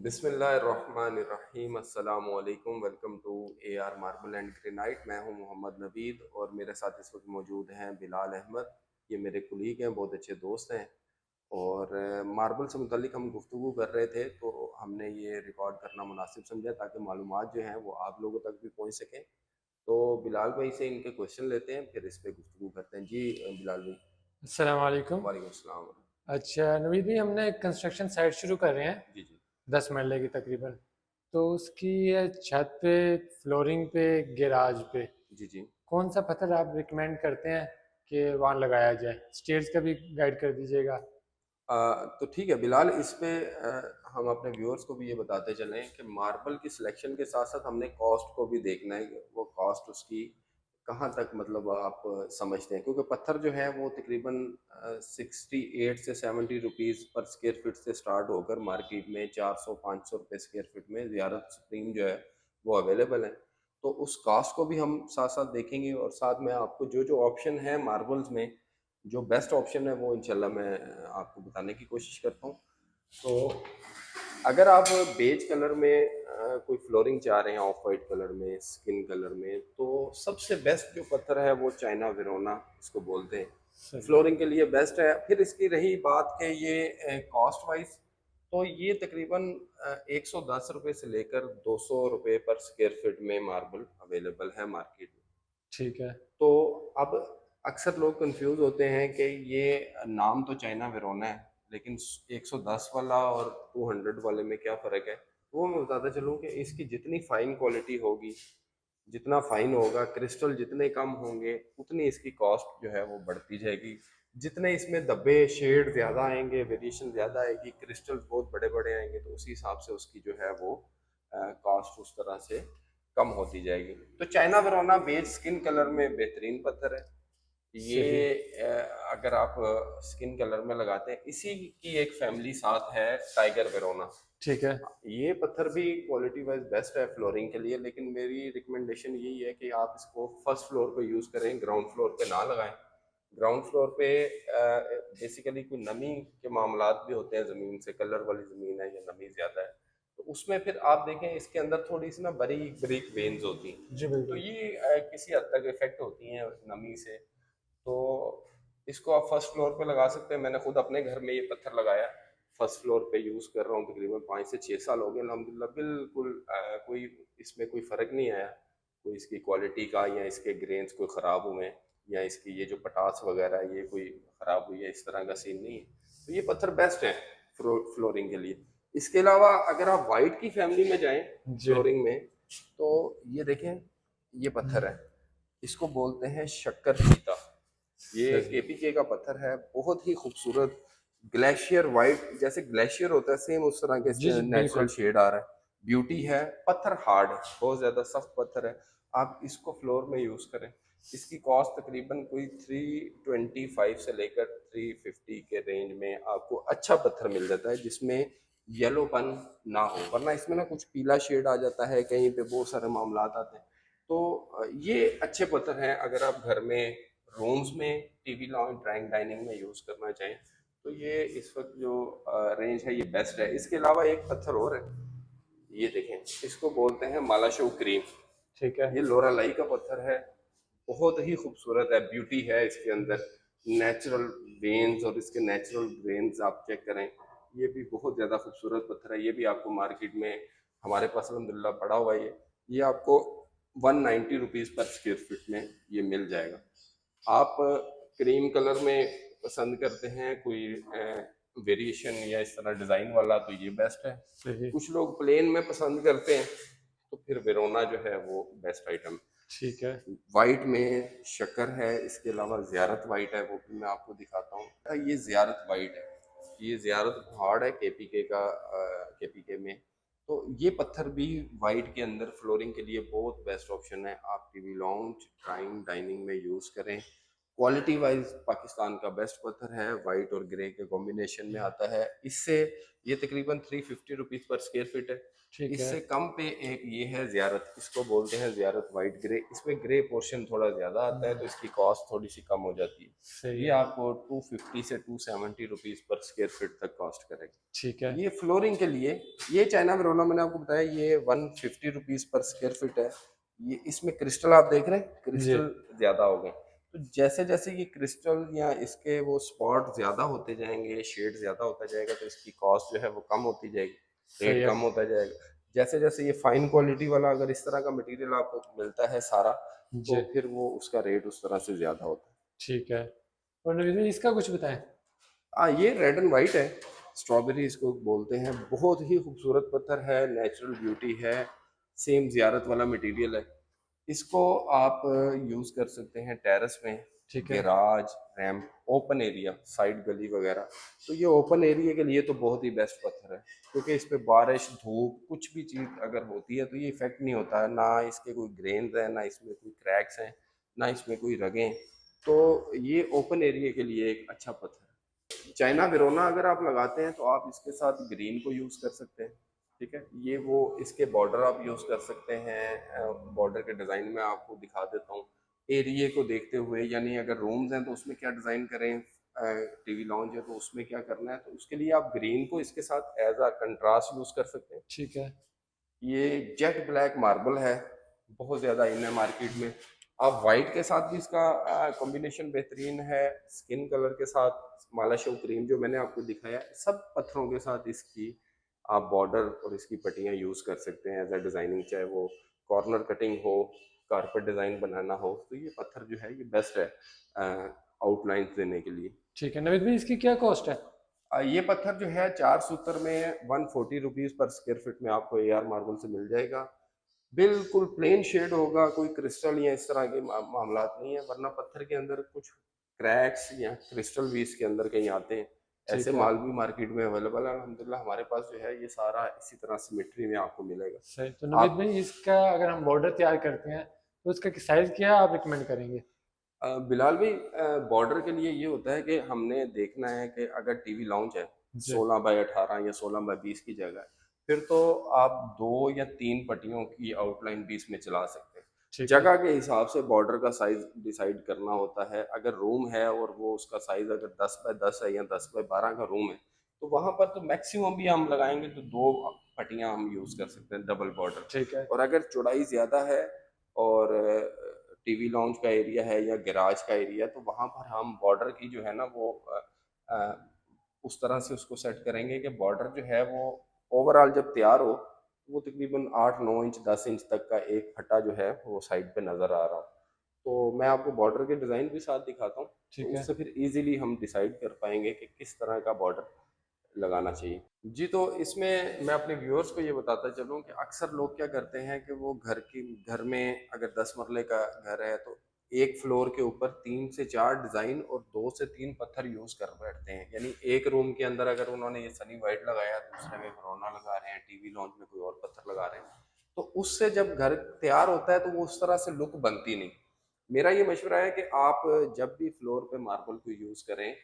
बिस्मिल्लाहिर्रहमानिर्रहीम अस्सलाम वालेकुम। Welcome to AR marble and granite. मैं हूं मोहम्मद नवीद और मेरे साथ इस वक्त मौजूद हैं बिलाल अहमद। ये मेरे कुलीग हैं, बहुत अच्छे दोस्त हैं। और मार्बल से मुतल्लिक हम गुफ्तगू कर रहे थे तो हमने ये रिकॉर्ड करना मुनासिब समझा ताकि मालूमात जो हैं वो आप लोगों तक भी पहुंच सकें। तो बिलाल भाई से इनके क्वेश्चन लेते हैं, फिर इस पे गुफ्तगू करते हैं। जी बिलाल भाई। अस्सलाम वालेकुम। वालेकुम अस्सलाम। अच्छा नवीद भाई, हमने एक कंस्ट्रक्शन साइट शुरू कर रहे हैं जी जी। 10 मरले की तकरीबन। तो उसकी ये छत पे, फ्लोरिंग पे, गैराज पे जी जी। कौन सा पत्थर आप रिकमेंड करते हैं कि वहाँ लगाया जाए? स्टेयर्स का भी गाइड कर दीजिएगा। तो ठीक है बिलाल, इस पे हम अपने व्यूअर्स को भी ये बताते चलें कि मार्बल की सिलेक्शन के साथ साथ हमने कॉस्ट को भी देखना है कि वो कॉस्ट उसकी कहाँ तक मतलब आप समझते हैं, क्योंकि पत्थर जो है वो तकरीबन 68 से 70 रुपीज़ पर स्क्वायर फीट से स्टार्ट होकर मार्केट में 400 500 रुपये स्क्वायर फीट में ज़ियारत सुप्रीम जो है वो अवेलेबल है। तो उस कॉस्ट को भी हम साथ साथ देखेंगे और साथ में आपको जो जो ऑप्शन है मार्बल्स में जो बेस्ट ऑप्शन है वो इंशाल्लाह मैं आपको बताने की कोशिश करता हूँ। तो अगर आप बेज कलर में कोई फ्लोरिंग चाह रहे हैं, ऑफ वाइट कलर में, स्किन कलर में, तो सबसे बेस्ट जो पत्थर है वो चाइना वेरोना इसको बोलते हैं, सही। फ्लोरिंग के लिए बेस्ट है। फिर इसकी रही बात कि ये कॉस्ट वाइज, तो ये तकरीबन 110 रुपये से लेकर 200 रुपये पर स्क्वायर फीट में मार्बल अवेलेबल है मार्केट में। ठीक है। तो अब अक्सर लोग कंफ्यूज होते हैं कि ये नाम तो चाइना वेरोना है, लेकिन 110 वाला और 200 वाले में क्या फ़र्क है। वो मैं बताता चलूँ कि इसकी जितनी फाइन क्वालिटी होगी, जितना फाइन होगा, क्रिस्टल जितने कम होंगे, उतनी इसकी कॉस्ट जो है वो बढ़ती जाएगी। जितने इसमें धब्बे शेड ज़्यादा आएंगे, वेरिएशन ज़्यादा आएगी, क्रिस्टल बहुत बड़े बड़े आएंगे, तो उसी हिसाब से उसकी जो है वो कॉस्ट उस तरह से कम होती जाएगी। तो China Verona beige skin colour में बेहतरीन पत्थर है ये। सही। अगर आप स्किन कलर में लगाते हैं, इसी की एक फैमिली साथ है टाइगर वेरोना। ठीक है। ये पत्थर भी क्वालिटी वाइज बेस्ट है फ्लोरिंग के लिए, लेकिन मेरी रिकमेंडेशन यही है कि आप इसको फर्स्ट फ्लोर पे यूज़ करें, ग्राउंड फ्लोर पे ना लगाएं। ग्राउंड फ्लोर पे बेसिकली कोई नमी के मामलात भी होते हैं, ज़मीन से कलर वाली ज़मीन है या नमी ज़्यादा है, तो उसमें फिर आप देखें इसके अंदर थोड़ी सी ना बारीक बारीक वेन्स होती हैं। जी तो बिल्कुल। ये किसी हद तक इफेक्ट होती हैं नमी से। तो इसको आप फर्स्ट फ्लोर पे लगा सकते हैं। मैंने खुद अपने घर में ये पत्थर लगाया, फर्स्ट फ्लोर पे यूज़ कर रहा हूँ, तकरीबन 5 से 6 साल हो गए अल्हम्दुलिल्लाह। बिल्कुल कोई इसमें कोई फ़र्क नहीं आया, कोई इसकी क्वालिटी का या इसके ग्रेन्स कोई ख़राब हुए या इसकी ये जो पटास वगैरह है ये कोई ख़राब हुई है, इस तरह का सीन नहीं है। तो ये पत्थर बेस्ट है फ्लोरिंग के लिए। इसके अलावा अगर आप वाइट की फैमिली में जाएं जी। फ्लोरिंग में, तो ये देखें, ये पत्थर है, इसको बोलते हैं शक्कर चीता। ये सही। केपीके का पत्थर है, बहुत ही खूबसूरत ग्लेशियर वाइट, जैसे ग्लेशियर होता है सेम उस तरह के जी इसमें जी नेचुरल बिल्कुल। शेड आ रहा है। ब्यूटी है। पत्थर हार्ड है, बहुत ज़्यादा सख्त पत्थर है। आप इसको फ्लोर में यूज़ करें। इसकी कॉस्ट तकरीबन कोई 325 से लेकर 350 के रेंज में आपको अच्छा पत्थर मिल जाता है, जिसमें येलोपन ना हो, वरना इसमें ना कुछ पीला शेड आ जाता है, कहीं पे बहुत सारे मामलात आते हैं। तो ये अच्छे पत्थर हैं अगर आप घर में रूम्स में टीवी लॉन्च ड्राइंग डाइनिंग में यूज़ करना चाहें, तो ये इस वक्त जो रेंज है ये बेस्ट है। इसके अलावा एक पत्थर और है, ये देखें, इसको बोलते हैं मालाशो क्रीम। ठीक है। ये लोरालाई का पत्थर है, बहुत ही खूबसूरत है, ब्यूटी है इसके अंदर, नेचुरल वेन्स और इसके नेचुरल ग्रेन्स आप चेक करें। ये भी बहुत ज़्यादा खूबसूरत पत्थर है। ये भी आपको मार्केट में, हमारे पास अलहमदिल्ला पड़ा हुआ है ये आपको 190 रुपीज़ पर स्क्वायर फीट में ये मिल जाएगा। आप क्रीम कलर में पसंद करते हैं कोई वेरिएशन या इस तरह डिज़ाइन वाला, तो ये बेस्ट है। सही। कुछ लोग प्लेन में पसंद करते हैं, तो फिर वेरोना जो है वो बेस्ट आइटम। ठीक है। वाइट में शक्कर है, इसके अलावा ज़ियारत वाइट है, वो भी मैं आपको दिखाता हूँ। ये ज़ियारत वाइट है, ये ज़ियारत पहाड़ है केपीके का, केपीके में। तो ये पत्थर भी वाइट के अंदर फ्लोरिंग के लिए बहुत बेस्ट ऑप्शन है। आप टीवी लॉन्च ड्राइंग डाइनिंग में यूज़ करें। क्वालिटी वाइज पाकिस्तान का बेस्ट पत्थर है, वाइट और ग्रे के कॉम्बिनेशन में आता है। इससे ये तकरीबन 350 रुपीज़ पर स्क्वायर फीट है। ठीक है। इससे कम पे एक ये है ज़ियारत, इसको बोलते हैं ज़ियारत वाइट ग्रे। इसमें ग्रे पोर्शन थोड़ा ज़्यादा आता है तो इसकी कॉस्ट थोड़ी सी कम हो जाती है। सही ये है। आपको 250 से 270 रुपीज़ पर स्क्वायर फीट तक कॉस्ट करेगा। ठीक है। ये फ्लोरिंग के लिए, ये चाइना वेरोना मैंने आपको बताया ये 150 रुपीज़ पर स्क्वायर फीट है। ये इसमें क्रिस्टल आप देख रहे हैं, जी। क्रिस्टल ज़्यादा हो गए। तो जैसे जैसे ये क्रिस्टल या इसके वो स्पॉट ज़्यादा होते जाएंगे, शेड ज़्यादा होता जाएगा, तो इसकी कॉस्ट जो है वो कम होती जाएगी, सही रेट है। कम होता जाएगा। जैसे जैसे ये फाइन क्वालिटी वाला अगर इस तरह का मटेरियल आपको मिलता है सारा, जी। तो फिर वो उसका रेट उस तरह से ज़्यादा होता है। ठीक है। और नवीद भाई इसका कुछ बताएं। हाँ, ये रेड एंड वाइट है, स्ट्रॉबेरी इसको बोलते हैं। बहुत ही खूबसूरत पत्थर है, नेचुरल ब्यूटी है, सेम जियारत वाला मटेरियल है। इसको आप यूज़ कर सकते हैं टेरेस में, ठीक है। Garage, ramp, open area, side गली वगैरह। तो ये ओपन एरिया के लिए तो बहुत ही बेस्ट पत्थर है, क्योंकि इस पे बारिश, धूप, कुछ भी चीज़ अगर होती है तो ये इफेक्ट नहीं होता है। ना इसके कोई ग्रेन्स हैं, ना इसमें कोई क्रैक्स हैं, ना इसमें कोई रगें। तो ये ओपन एरिया के लिए एक अच्छा पत्थर है। चाइना वेरोना अगर आप लगाते हैं तो आप इसके साथ ग्रीन को यूज़ कर सकते हैं। ठीक है, ये वो इसके बॉर्डर आप यूज़ कर सकते हैं। बॉर्डर के डिज़ाइन में आपको दिखा देता हूँ एरिया को देखते हुए। यानी अगर रूम्स हैं तो उसमें क्या डिज़ाइन करें, टीवी लॉन्ज है तो उसमें क्या करना है, तो उसके लिए आप ग्रीन को इसके साथ एज अ कंट्रास्ट यूज़ कर सकते हैं। ठीक है। ये जेट ब्लैक मार्बल है, बहुत ज़्यादा इन है मार्केट में। आप वाइट के साथ भी इसका कॉम्बिनेशन बेहतरीन है, स्किन कलर के साथ माला शो क्रीम जो मैंने आपको दिखाया, सब पत्थरों के साथ इसकी आप बॉर्डर और इसकी पट्टियाँ यूज़ कर सकते हैं एज अ डिज़ाइनिंग। चाहे वो कॉर्नर कटिंग हो, कारपेट डिज़ाइन बनाना हो, तो ये पत्थर जो है ये बेस्ट है आउटलाइंस देने के लिए। ठीक है नवीद भाई इसकी क्या कॉस्ट है। ये पत्थर जो है 4 सूत्र में 140 रुपीज़ पर स्क्वायर फीट में आपको AR मार्बल से मिल जाएगा। बिल्कुल प्लेन शेड होगा, कोई क्रिस्टल या इस तरह के मामलात नहीं है। वरना पत्थर के अंदर कुछ क्रैक्स या क्रिस्टल भी इसके अंदर कहीं आते हैं। ऐसे ठीक है। माल भी मार्केट में अवेलेबल है। अल्हम्दुलिल्लाह हमारे पास जो है ये सारा इसी तरह सिमेट्री में आपको मिलेगा। सही। तो नवीद आप भाई इसका अगर हम बॉर्डर तैयार करते हैं तो उसका साइज़ क्या आप रिकमेंड करेंगे। बिलाल भाई, बॉर्डर के लिए ये होता है कि हमने देखना है कि अगर टीवी लॉन्च है जी। 16x18 या 16x20 की जगह, फिर तो आप 2 या 3 पट्टियों की आउटलाइन भी इसमें चला सकते हैं। ठीक है। जगह के हिसाब से बॉर्डर का साइज डिसाइड करना होता है। अगर रूम है और वो उसका साइज अगर 10x10 है या 10x12 का रूम है, तो वहां पर तो मैक्सिमम भी हम लगाएंगे तो 2 पट्टियां हम यूज कर सकते हैं, डबल बॉर्डर। ठीक है। और अगर चौड़ाई ज्यादा है और टीवी लॉन्च का एरिया है या गैराज का एरिया, तो वहां पर हम बॉर्डर की जो है ना वो अ, उस तरह से उसको सेट करेंगे कि बॉर्डर जो है वो ओवरऑल जब तैयार हो तो वो तकरीबन 8 9 इंच 10 इंच तक का एक फटा जो है वो साइड पे नज़र आ रहा हो। तो मैं आपको बॉर्डर के डिज़ाइन भी साथ दिखाता हूँ, तो ठीक है। उससे फिर इजीली हम डिसाइड कर पाएंगे कि किस तरह का बॉर्डर लगाना चाहिए। जी, तो इसमें मैं अपने व्यूअर्स को ये बताता चलूँ कि अक्सर लोग क्या करते हैं कि वो घर में अगर 10 मरले का घर है तो एक फ्लोर के ऊपर 3 से 4 डिज़ाइन और 2 से 3 पत्थर यूज़ कर बैठते हैं। यानी एक रूम के अंदर अगर उन्होंने ये सनी वाइट लगाया, दूसरे में वरोना लगा रहे हैं, टीवी लॉन्च में कोई और पत्थर लगा रहे हैं, तो उससे जब घर तैयार होता है तो वो उस तरह से लुक बनती नहीं। मेरा ये मशवरा है कि आप जब भी फ्लोर पे मार्बल को यूज़ करें,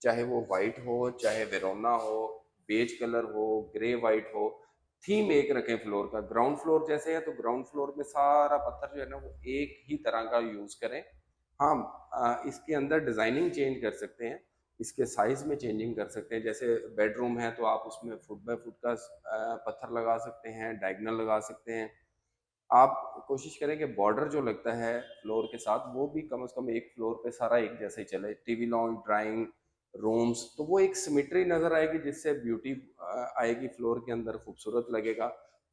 चाहे वो वाइट हो, चाहे वेरोना हो, बेज कलर हो, ग्रे वाइट हो, थीम एक रखें फ्लोर का। ग्राउंड फ्लोर जैसे है तो ग्राउंड फ्लोर में सारा पत्थर जो है ना वो एक ही तरह का यूज़ करें। हाँ, इसके अंदर डिज़ाइनिंग चेंज कर सकते हैं, इसके साइज़ में चेंजिंग कर सकते हैं। जैसे बेडरूम है तो आप उसमें फुट बाय फुट का पत्थर लगा सकते हैं, डायगनल लगा सकते हैं। आप कोशिश करें कि बॉर्डर जो लगता है फ्लोर के साथ वो भी कम से कम एक फ्लोर पे सारा एक जैसे ही चले। टीवी लॉन्च, ड्राइंग रूम्स, तो वो एक सिमेट्री नज़र आएगी, जिससे ब्यूटी आएगी फ्लोर के अंदर, खूबसूरत लगेगा।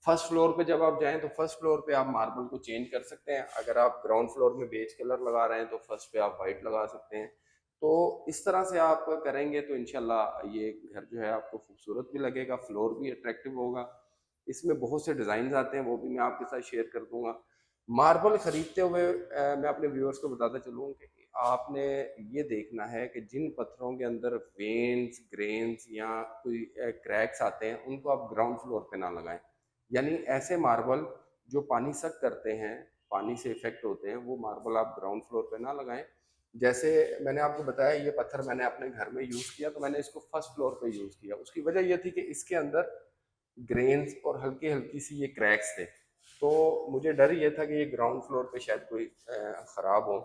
फर्स्ट फ्लोर पे जब आप जाएं तो फर्स्ट फ्लोर पे आप मार्बल को चेंज कर सकते हैं। अगर आप ग्राउंड फ्लोर में बेज कलर लगा रहे हैं तो फर्स्ट पे आप वाइट लगा सकते हैं। तो इस तरह से आप करेंगे तो इंशाल्लाह ये घर जो है आपको खूबसूरत भी लगेगा, फ्लोर भी अट्रैक्टिव होगा। इसमें बहुत से डिज़ाइन आते हैं, वो भी मैं आपके साथ शेयर कर दूंगा। मार्बल खरीदते हुए मैं अपने व्यूअर्स को बताता चलूँ कि आपने ये देखना है कि जिन पत्थरों के अंदर वेन्स, ग्रेन्स या कोई क्रैक्स आते हैं उनको आप ग्राउंड फ्लोर पे ना लगाएं। यानी ऐसे मार्बल जो पानी सक करते हैं, पानी से इफेक्ट होते हैं, वो मार्बल आप ग्राउंड फ्लोर पे ना लगाएं। जैसे मैंने आपको बताया ये पत्थर मैंने अपने घर में यूज़ किया, तो मैंने इसको फर्स्ट फ्लोर पे यूज़ किया। उसकी वजह ये थी कि इसके अंदर ग्रेन्स और हल्की हल्की सी ये क्रैक्स थे, तो मुझे डर ये था कि ये ग्राउंड फ्लोर पे शायद कोई ख़राब हो।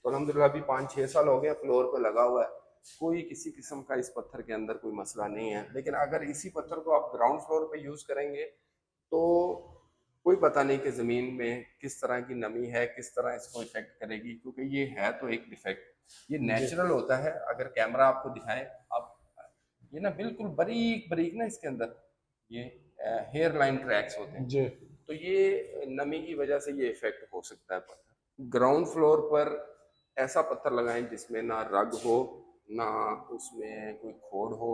तो अल्हम्दुलिल्लाह अभी 5-6 साल हो गए फ्लोर पे लगा हुआ है, कोई किसी किस्म का इस पत्थर के अंदर कोई मसला नहीं है। लेकिन अगर इसी पत्थर को आप ग्राउंड फ्लोर पे यूज़ करेंगे तो कोई पता नहीं कि ज़मीन में किस तरह की नमी है, किस तरह इसको इफ़ेक्ट करेगी, क्योंकि ये है तो एक डिफेक्ट। ये जी नेचुरल होता है, अगर कैमरा आपको दिखाए आप, ये ना बिल्कुल बारीक बारीक ना इसके अंदर ये हेयर लाइन क्रैक्स होते हैं, जी तो ये नमी की वजह से ये इफेक्ट हो सकता है पत्थर। ग्राउंड फ्लोर पर ऐसा पत्थर लगाएं जिसमें ना रग हो, ना उसमें कोई खोड हो।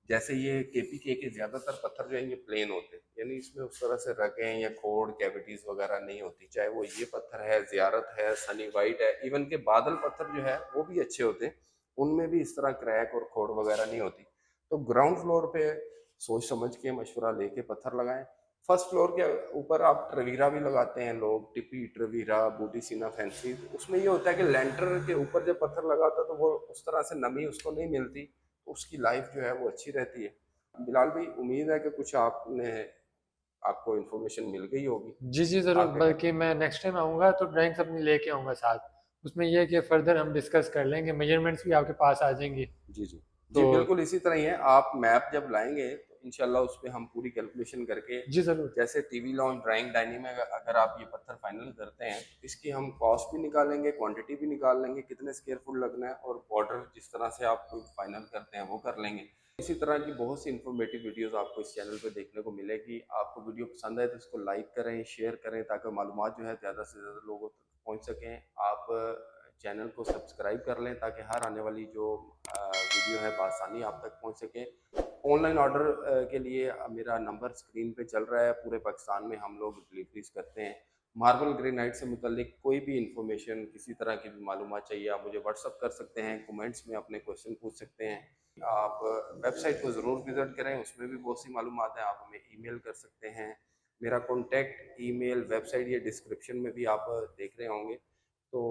जैसे ये केपीके के ज्यादातर पत्थर जो है ये प्लेन होते हैं, यानी इसमें उस तरह से रगें या खोड कैविटीज वगैरह नहीं होती। चाहे वो ये पत्थर है, जियारत है, सनी वाइट है, इवन के बादल पत्थर जो है वो भी अच्छे होते हैं, उनमें भी इस तरह क्रैक और खोड वगैरह नहीं होती। तो ग्राउंड फ्लोर पे सोच समझ के मशवरा लेके पत्थर लगाएं। फर्स्ट फ्लोर के ऊपर आप ट्रवीरा भी लगाते हैं लोग, टिपी ट्रवीरा, बूटी सीना फैंसी। उसमें ये होता है कि लेंटर के ऊपर जब पत्थर लगाता है तो वो उस तरह से नमी उसको नहीं मिलती, तो उसकी लाइफ जो है वो अच्छी रहती है। बिलाल भाई, उम्मीद है कि कुछ आपको इन्फॉर्मेशन मिल गई होगी जी जी ज़रूर, आगे का। बल्कि मैं नेक्स्ट टाइम आऊँगा तो ड्राइंग्स अपनी लेके आऊँगा साथ। उसमें यह है कि फर्दर हम डिस्कस कर लेंगे, मेजरमेंट्स भी आपके पास आ जाएंगी। जी जी। जी तो बिल्कुल इसी तरह ही है। आप मैप जब लाएंगे तो इंशाल्लाह उस पे हम पूरी कैलकुलेशन करके, जी ज़रूर। जैसे टीवी लॉन्च ड्राइंग डायनी में अगर आप ये पत्थर फाइनल करते हैं तो इसकी हम कॉस्ट भी निकालेंगे, क्वांटिटी भी निकाल लेंगे, कितने स्क्वायर फुट लगना है, और बॉर्डर जिस तरह से आप फाइनल करते हैं वो कर लेंगे। इसी तरह की बहुत सी इंफॉर्मेटिव वीडियोस आपको इस चैनल पे देखने को मिलेगी। आपको वीडियो पसंद आए तो इसको लाइक करें, शेयर करें, ताकि मालूमात जो है ज़्यादा से ज़्यादा लोगों तक पहुँच सकें। आप चैनल को सब्सक्राइब कर लें ताकि हर आने वाली जो वीडियो है बआसानी आप तक पहुंच सके। ऑनलाइन ऑर्डर के लिए मेरा नंबर स्क्रीन पे चल रहा है। पूरे पाकिस्तान में हम लोग डिलीवरीज करते हैं। मार्बल ग्रेनाइट से मुतल्लिक कोई भी इंफॉर्मेशन, किसी तरह की भी मालूमात चाहिए, आप मुझे व्हाट्सअप कर सकते हैं, कमेंट्स में अपने क्वेश्चन पूछ सकते हैं। आप वेबसाइट को ज़रूर विज़िट करें, उसमें भी बहुत सी मालूमात है। आप हमें ईमेल कर सकते हैं। मेरा कॉन्टैक्ट, ईमेल, वेबसाइट ये डिस्क्रिप्शन में भी आप देख रहे होंगे। तो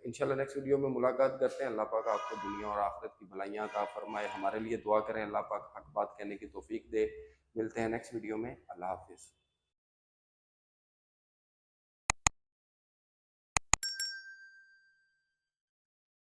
इंशाल्लाह नेक्स्ट वीडियो में मुलाकात करते हैं। अल्लाह पाक आपको दुनिया और आखिरत की भलाइयाँ अता फरमाए। हमारे लिए दुआ करें, अल्लाह पाक हक बात कहने की तौफीक दे। मिलते हैं नेक्स्ट वीडियो में। अल्लाह हाफिज़।